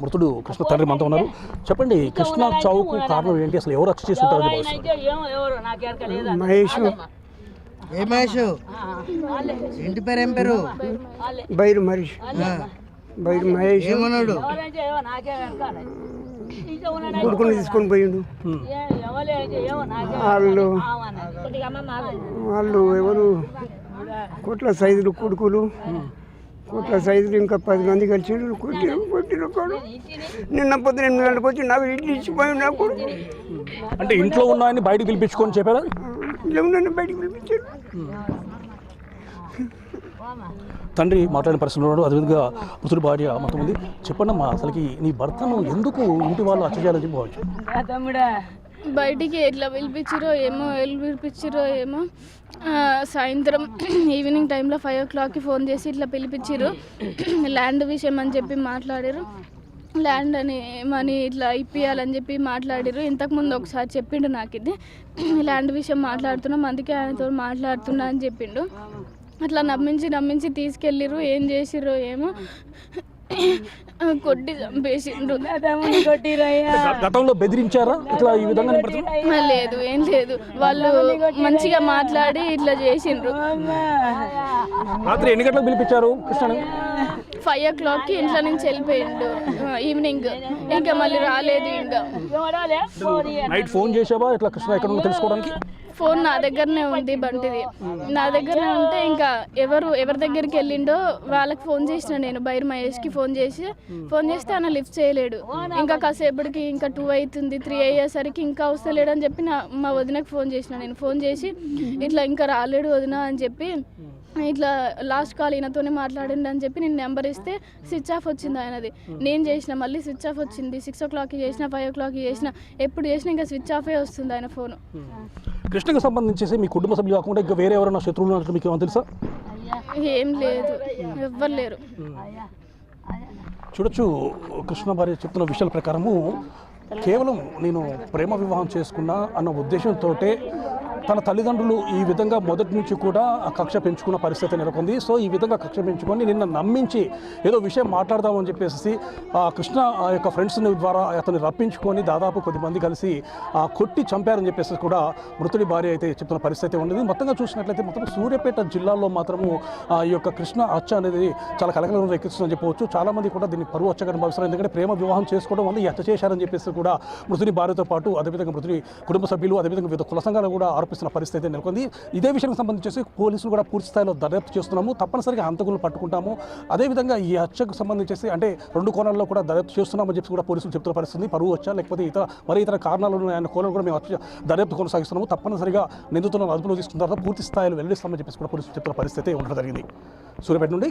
మృతుడు కృష్ణ తండ్రి మనతో ఉన్నారు. చెప్పండి, కృష్ణ చావుకు కారణం ఏంటి? అసలు ఎవరు హత్య చేసి ఉంటారు? మహేష్. ఏ మహేష్? ఇంటి పేరు ఏం పేరు? బైరు మహేష్. బైరు మహేష్ ఏమన్నాడు? కొడుకుని తీసుకొని పోయిండు. వాళ్ళు వాళ్ళు ఎవరు కోట్ల సైజులు కొడుకులు, కోట్ల సైజులు ఇంకా 10 మంది కలిసి కొట్టిన కొడు. నిన్న పొద్దున 8 గంటలకు వచ్చి నాకు ఇడ్లీ ఇచ్చిపోయి నా కొడుకు. అంటే ఇంట్లో ఉన్నాయని బయటకు పిలిపించుకొని చెప్పారా? నన్ను బయటకు పిలిపించాడు. తండ్రి మాట్లాడిన పరిస్థితులు ఉన్నాడు. అదేవిధంగా మృతుడి భార్య మొత్తం ఉంది. చెప్పండమ్మా, అసలుకి నీ భర్తను ఎందుకు ఇంటి వాళ్ళు హత్య చేయాలని చెప్పి భావించారు? బయటికి ఎట్లా పిలిపించారో ఏమో సాయంత్రం ఈవినింగ్ టైంలో 5 o'clockకి ఫోన్ చేసి ఇట్లా పిలిపించారు. ల్యాండ్ విషయం అని చెప్పి మాట్లాడారు. ల్యాండ్ అని మనీ ఇట్లా ఇప్పియాలని చెప్పి మాట్లాడారు. ఇంతకుముందు ఒకసారి చెప్పిండు నాకు, ఇది ల్యాండ్ విషయం మాట్లాడుతున్నాం, అందుకే ఆయనతో మాట్లాడుతున్నా అని చెప్పిండు. అట్లా నమ్మించి తీసుకెళ్ళిర్రు. ఏం చేసిర్రో ఏమో, కొట్టి చంపేసిండ్రు. గతంలో బెదిరించారా ఇట్లా ఈ విధంగా? లేదు, ఏం లేదు. వాళ్ళు మంచిగా మాట్లాడి ఇట్లా చేసిండ్రు. రాత్రి ఎన్ని గంటలకు పిలిపించారు కృష్ణ? 5 o'clockకి ఇంట్లో నుంచి వెళ్ళిపోయిండు ఈవినింగ్. ఇంకా మళ్ళీ రాలేదు. ఇంకా నైట్ ఫోన్ చేసావా ఇట్లా కృష్ణ ఎక్కడ ఉందో తెలుసుకోవడానికి? ఫోన్ నా దగ్గరనే ఉంది, బంటిది నా దగ్గరనే ఉంటే ఇంకా ఎవరి దగ్గరికి వెళ్ళిండో వాళ్ళకి ఫోన్ చేసిన నేను. బైర్ మహేష్కి ఫోన్ చేస్తే ఆయన లిఫ్ట్ చేయలేడు. ఇంకా కాసేపటికి ఇంకా 2 అవుతుంది, 3 అయ్యేసరికి ఇంకా వస్తలేడు అని చెప్పి మా వదినకి ఫోన్ చేసిన నేను. ఫోన్ చేసి ఇట్లా ఇంకా రాలేడు వదిన అని చెప్పి, ఇట్లా లాస్ట్ కాల్ ఈయనతోనే మాట్లాడండి అని చెప్పి నేను నెంబర్ ఇస్తే స్విచ్ ఆఫ్ వచ్చింది ఆయనది. నేను చేసిన మళ్ళీ స్విచ్ ఆఫ్ వచ్చింది. 6 o'clockకి చేసిన, 5 o'clockకి చేసిన, ఎప్పుడు చేసినా ఇంకా స్విచ్ ఆఫే వస్తుంది ఆయన ఫోను. కృష్ణకు సంబంధించేసి మీ కుటుంబ సభ్యులు కాకుండా ఇంకా వేరే ఎవరైనా శత్రువులు ఉన్నట్టు మీకు ఏమో తెలుసా? ఏం లేదు, ఎవ్వరు లేరు. చూడొచ్చు, కృష్ణ భార్య చెప్తున్న విషయాల ప్రకారము కేవలం నేను ప్రేమ వివాహం చేసుకున్నా అన్న ఉద్దేశంతో తన తల్లిదండ్రులు ఈ విధంగా మొదటి నుంచి కూడా ఆ కక్ష పెంచుకున్న పరిస్థితి నెలకొంది. సో ఈ విధంగా కక్ష పెంచుకొని నిన్న నమ్మించి ఏదో విషయం మాట్లాడదామని చెప్పేసి కృష్ణ యొక్క ఫ్రెండ్స్ ద్వారా అతన్ని రప్పించుకొని దాదాపు కొద్దిమంది కలిసి కొట్టి చంపారని చెప్పేసి కూడా మృతుడి భార్య అయితే చెప్తున్న పరిస్థితి ఉన్నది. మొత్తంగా చూసినట్లయితే మొత్తం సూర్యాపేట జిల్లాలో మాత్రము ఈ యొక్క కృష్ణ హత్య అనేది చాలా కలకలం రేకిస్తుందని చెప్పవచ్చు. చాలామంది కూడా దీన్ని పరువు హత్యగా భావిస్తారు. ఎందుకంటే ప్రేమ వివాహం చేసుకోవడం వల్ల ఈ హత్య చేశారని చెప్పేసి కూడా మృతుడి భార్యతో పాటు అదేవిధంగా మృతుడి కుటుంబ సభ్యులు అదేవిధంగా వివిధ కుల సంఘాలు కూడా ఆరోపిస్తున్న పరిస్థితి నెలకొంది. ఇదే విషయానికి సంబంధించి పోలీసులు కూడా పూర్తి స్థాయిలో దర్యాప్తు చేస్తున్నాము. తప్పనిసరిగా హంతకులను పట్టుకుంటాము. అదేవిధంగా ఈ హత్యకు సంబంధించి అంటే 2 కోణాల్లో కూడా దర్యాప్తు చేస్తున్నామని చెప్పి కూడా పోలీసులు చెప్తున్న పరిస్థితి. పరువు వచ్చా లేకపోతే ఇతర కారణాలు ఆయన కోణాలు కూడా మేము దర్యాప్తు కొనసాగిస్తున్నాము. తప్పనిసరిగా నిందితులను అదుపులో తీసుకున్న తర్వాత పూర్తి స్థాయిలో వెల్లడిస్తామని చెప్పేసి కూడా పోలీసులు చెప్తున్న పరిస్థితి ఉండడం జరిగింది. సూర్యాపేట నుండి